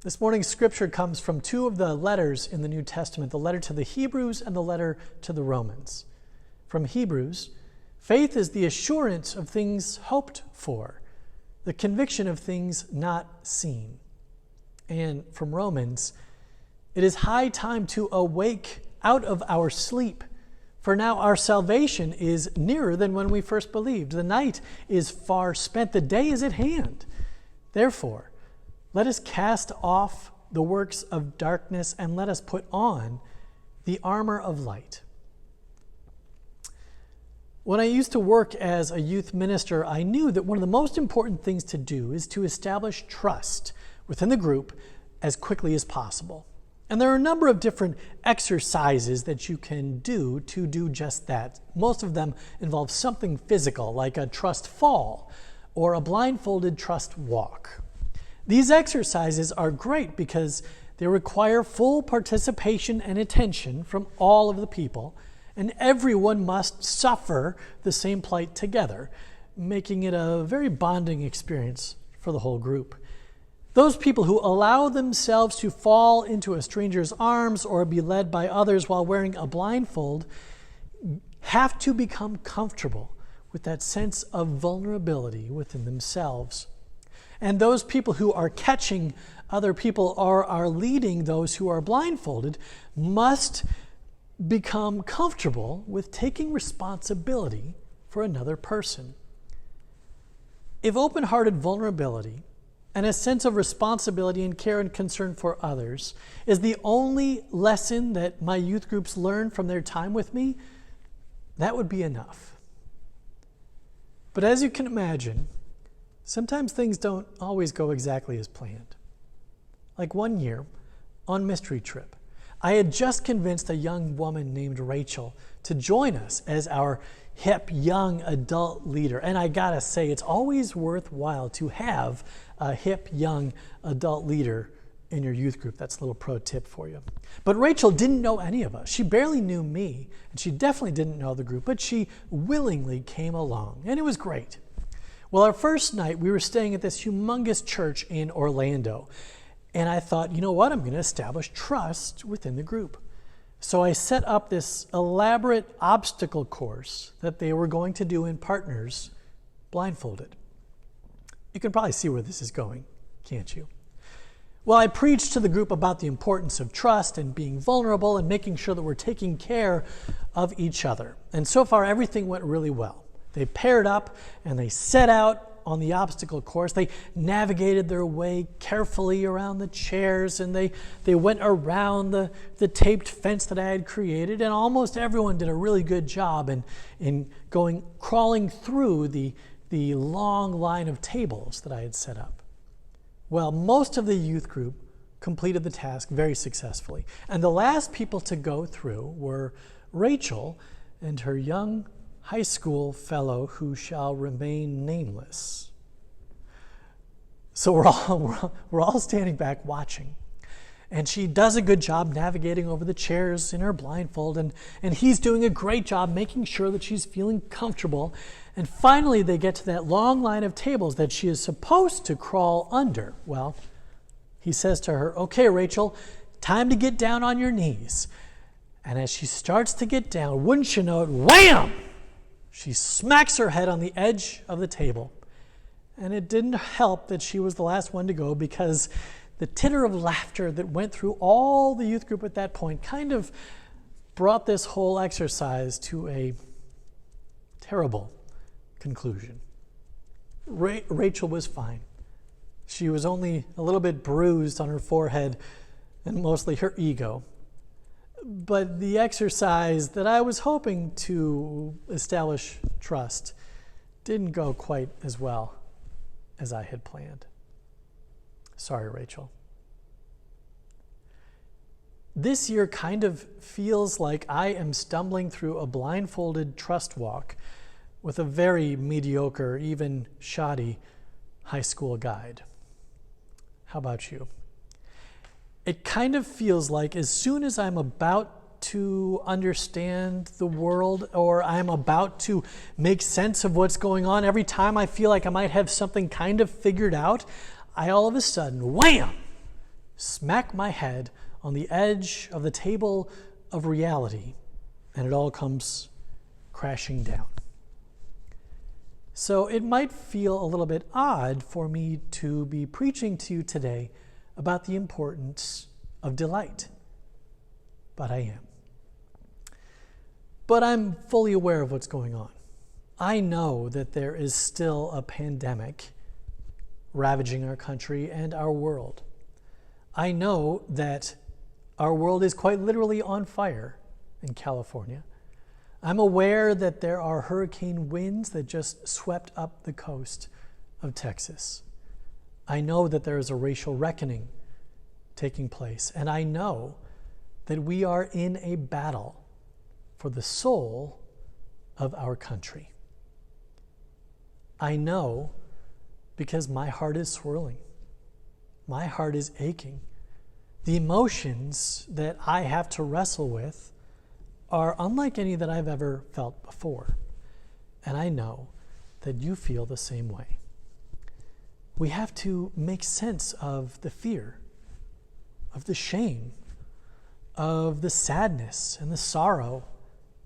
This morning's scripture comes from two of the letters in the New Testament, the letter to the Hebrews and the letter to the Romans. From Hebrews, faith is the assurance of things hoped for, the conviction of things not seen. And from Romans, it is high time to awake out of our sleep, for now our salvation is nearer than when we first believed. The night is far spent, the day is at hand. Therefore, let us cast off the works of darkness and let us put on the armor of light. When I used to work as a youth minister, I knew that one of the most important things to do is to establish trust within the group as quickly as possible. And there are a number of different exercises that you can do to do just that. Most of them involve something physical, like a trust fall or a blindfolded trust walk. These exercises are great because they require full participation and attention from all of the people, and everyone must suffer the same plight together, making it a very bonding experience for the whole group. Those people who allow themselves to fall into a stranger's arms or be led by others while wearing a blindfold have to become comfortable with that sense of vulnerability within themselves. And those people who are catching other people or are leading those who are blindfolded must become comfortable with taking responsibility for another person. If open-hearted vulnerability and a sense of responsibility and care and concern for others is the only lesson that my youth groups learn from their time with me, that would be enough. But as you can imagine, sometimes things don't always go exactly as planned. Like one year, on Mystery Trip, I had just convinced a young woman named Rachel to join us as our hip, young adult leader. And I gotta say, it's always worthwhile to have a hip, young adult leader in your youth group. That's a little pro tip for you. But Rachel didn't know any of us. She barely knew me, and she definitely didn't know the group, but she willingly came along, and it was great. Well, our first night, we were staying at this humongous church in Orlando. And I thought, you know what? I'm going to establish trust within the group. So I set up this elaborate obstacle course that they were going to do in partners, blindfolded. You can probably see where this is going, can't you? Well, I preached to the group about the importance of trust and being vulnerable and making sure that we're taking care of each other. And so far, everything went really well. They paired up and they set out on the obstacle course. They navigated their way carefully around the chairs, and they went around the taped fence that I had created, and almost everyone did a really good job in crawling through the long line of tables that I had set up. Well, most of the youth group completed the task very successfully, and the last people to go through were Rachel and her young high school fellow who shall remain nameless. So we're all standing back watching. And she does a good job navigating over the chairs in her blindfold, and he's doing a great job making sure that she's feeling comfortable. And finally they get to that long line of tables that she is supposed to crawl under. Well, he says to her, "Okay, Rachel, time to get down on your knees." And as she starts to get down, wouldn't you know it, wham! She smacks her head on the edge of the table. And it didn't help that she was the last one to go, because the titter of laughter that went through all the youth group at that point kind of brought this whole exercise to a terrible conclusion. Rachel was fine. She was only a little bit bruised on her forehead and mostly her ego. But the exercise that I was hoping to establish trust didn't go quite as well as I had planned. Sorry, Rachel. This year kind of feels like I am stumbling through a blindfolded trust walk with a very mediocre, even shoddy high school guide. How about you? It kind of feels like as soon as I'm about to understand the world, or I'm about to make sense of what's going on, every time I feel like I might have something kind of figured out, I all of a sudden, wham, smack my head on the edge of the table of reality, and it all comes crashing down. So it might feel a little bit odd for me to be preaching to you today about the importance of delight, but I am. But I'm fully aware of what's going on. I know that there is still a pandemic ravaging our country and our world. I know that our world is quite literally on fire in California. I'm aware that there are hurricane winds that just swept up the coast of Texas. I know that there is a racial reckoning taking place, and I know that we are in a battle for the soul of our country. I know because my heart is swirling. My heart is aching. The emotions that I have to wrestle with are unlike any that I've ever felt before. And I know that you feel the same way. We have to make sense of the fear, of the shame, of the sadness and the sorrow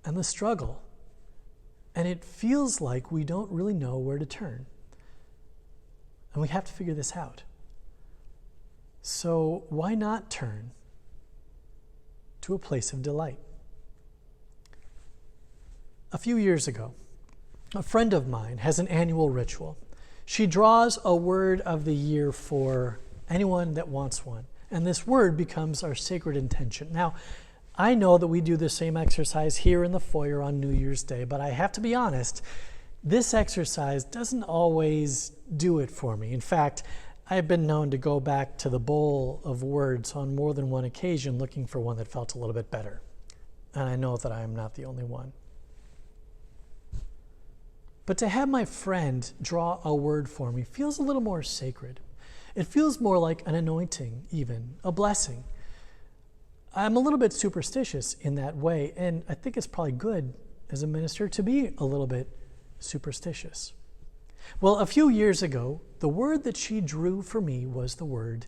and the struggle. And it feels like we don't really know where to turn. And we have to figure this out. So why not turn to a place of delight? A few years ago, a friend of mine has an annual ritual. She draws a word of the year for anyone that wants one, and this word becomes our sacred intention. Now, I know that we do the same exercise here in the foyer on New Year's Day, but I have to be honest, this exercise doesn't always do it for me. In fact, I've been known to go back to the bowl of words on more than one occasion looking for one that felt a little bit better. And I know that I am not the only one. But to have my friend draw a word for me feels a little more sacred. It feels more like an anointing, even, a blessing. I'm a little bit superstitious in that way, and I think it's probably good as a minister to be a little bit superstitious. Well, a few years ago, the word that she drew for me was the word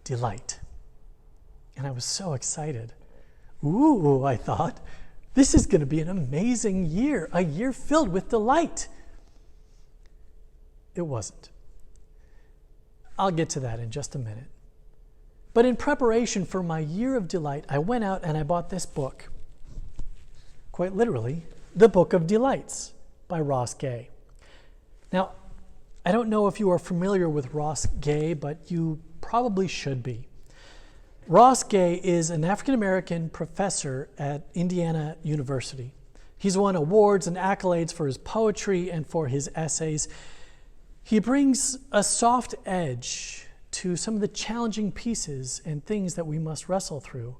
delight. And I was so excited. Ooh, I thought, this is going to be an amazing year, a year filled with delight. It wasn't. I'll get to that in just a minute. But in preparation for my year of delight, I went out and I bought this book. Quite literally, The Book of Delights by Ross Gay. Now, I don't know if you are familiar with Ross Gay, but you probably should be. Ross Gay is an African-American professor at Indiana University. He's won awards and accolades for his poetry and for his essays. He brings a soft edge to some of the challenging pieces and things that we must wrestle through.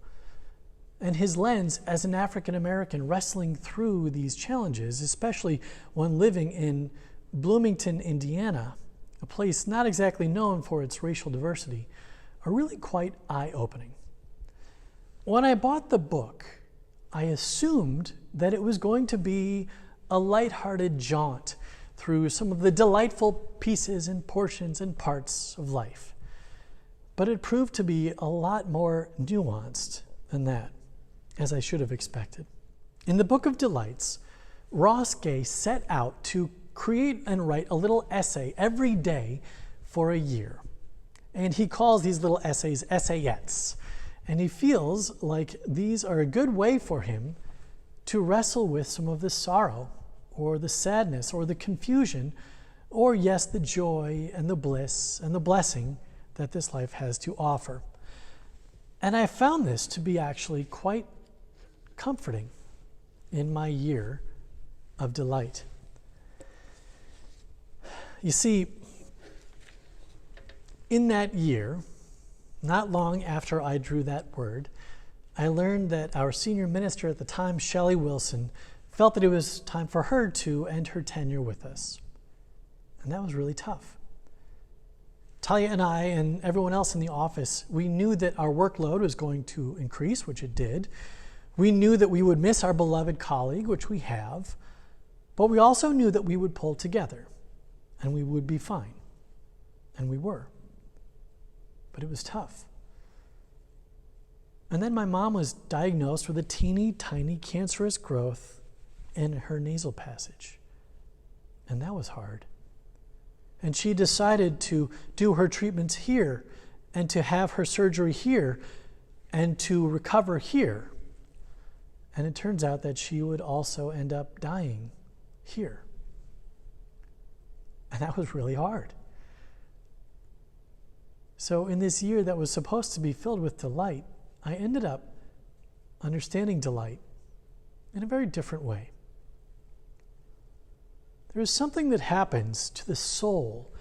And his lens as an African-American wrestling through these challenges, especially when living in Bloomington, Indiana, a place not exactly known for its racial diversity, are really quite eye-opening. When I bought the book, I assumed that it was going to be a lighthearted jaunt through some of the delightful pieces and portions and parts of life. But it proved to be a lot more nuanced than that, as I should have expected. In the Book of Delights, Ross Gay set out to create and write a little essay every day for a year. And he calls these little essays essayettes. And he feels like these are a good way for him to wrestle with some of the sorrow or the sadness or the confusion or, yes, the joy and the bliss and the blessing that this life has to offer. And I found this to be actually quite comforting in my year of delight. You see, in that year, not long after I drew that word, I learned that our senior minister at the time, Shelley Wilson, felt that it was time for her to end her tenure with us. And that was really tough. Talia and I and everyone else in the office, we knew that our workload was going to increase, which it did. We knew that we would miss our beloved colleague, which we have, but we also knew that we would pull together and we would be fine. And we were. But it was tough. And then my mom was diagnosed with a teeny tiny cancerous growth in her nasal passage. And that was hard. And she decided to do her treatments here and to have her surgery here and to recover here. And it turns out that she would also end up dying here. And that was really hard. So in this year that was supposed to be filled with delight, I ended up understanding delight in a very different way. There is something that happens to the soul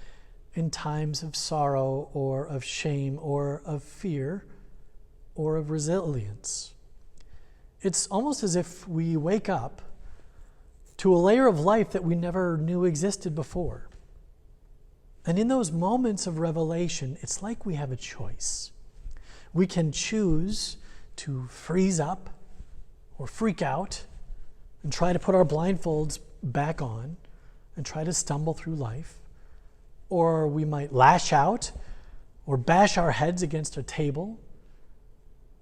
in times of sorrow or of shame or of fear or of resilience. It's almost as if we wake up to a layer of life that we never knew existed before. And in those moments of revelation, it's like we have a choice. We can choose to freeze up or freak out and try to put our blindfolds back on and try to stumble through life. Or we might lash out or bash our heads against a table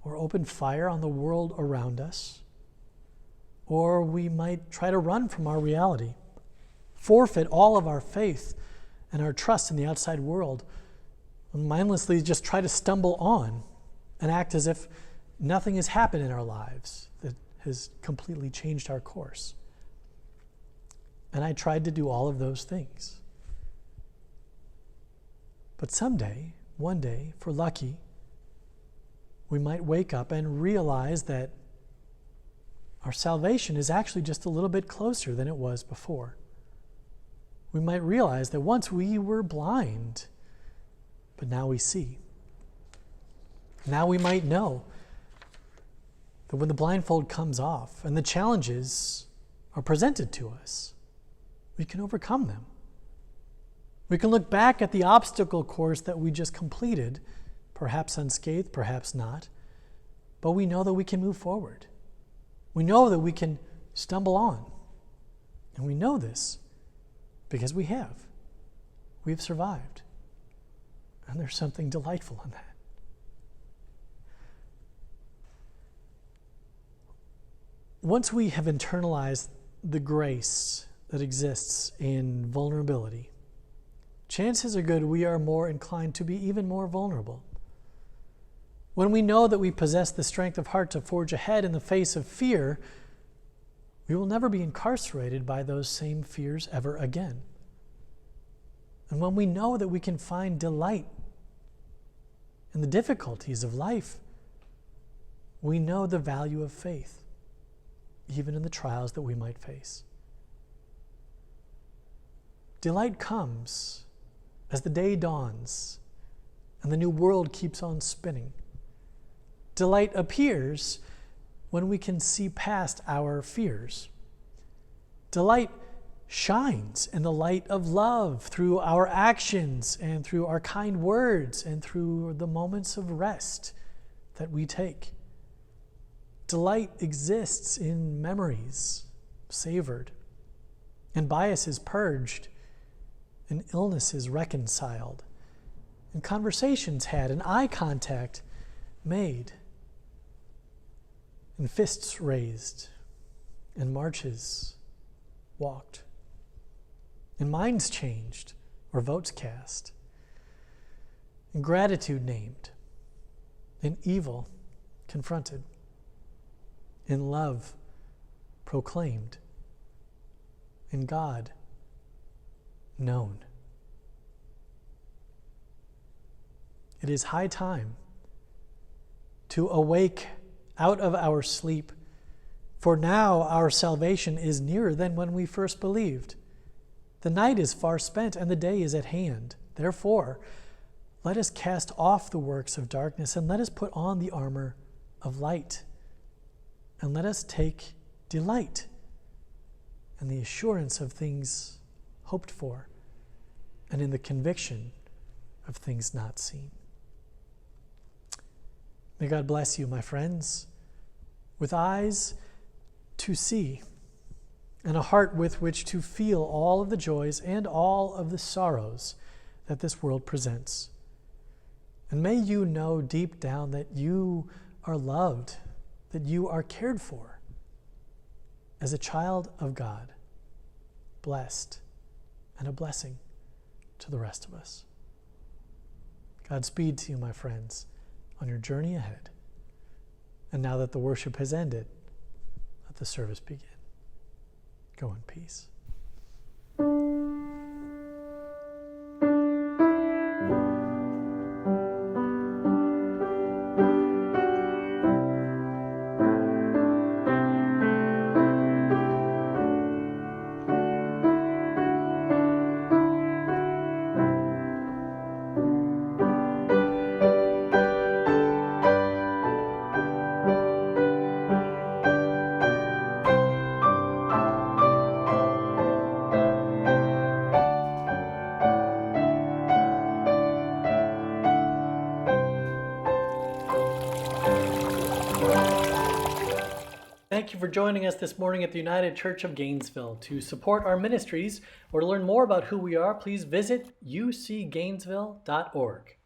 or open fire on the world around us. Or we might try to run from our reality, forfeit all of our faith and our trust in the outside world, and mindlessly just try to stumble on and act as if nothing has happened in our lives that has completely changed our course. And I tried to do all of those things. But someday, one day, if we're lucky, we might wake up and realize that our salvation is actually just a little bit closer than it was before. We might realize that once we were blind, but now we see. Now we might know that when the blindfold comes off and the challenges are presented to us, we can overcome them. We can look back at the obstacle course that we just completed, perhaps unscathed, perhaps not, but we know that we can move forward. We know that we can stumble on. And we know this because we have. We have survived. And there's something delightful in that. Once we have internalized the grace that exists in vulnerability, chances are good we are more inclined to be even more vulnerable. When we know that we possess the strength of heart to forge ahead in the face of fear, we will never be incarcerated by those same fears ever again. And when we know that we can find delight in the difficulties of life, we know the value of faith, even in the trials that we might face. Delight comes as the day dawns and the new world keeps on spinning. Delight appears when we can see past our fears. Delight shines in the light of love through our actions and through our kind words and through the moments of rest that we take. Delight exists in memories savored, and biases purged, and illnesses reconciled, and conversations had, and eye contact made, and fists raised, and marches walked, and minds changed or votes cast, and gratitude named, and evil confronted, and love proclaimed, and God known. It is high time to awake out of our sleep, for now our salvation is nearer than when we first believed. The night is far spent and the day is at hand. Therefore, let us cast off the works of darkness and let us put on the armor of light. And let us take delight in the assurance of things hoped for and in the conviction of things not seen. May God bless you, my friends, with eyes to see and a heart with which to feel all of the joys and all of the sorrows that this world presents. And may you know deep down that you are loved, that you are cared for as a child of God, blessed and a blessing to the rest of us. Godspeed to you, my friends, on your journey ahead. And now that the worship has ended, let the service begin. Go in peace. Thank you for joining us this morning at the United Church of Gainesville. To support our ministries or to learn more about who we are, please visit ucgainesville.org.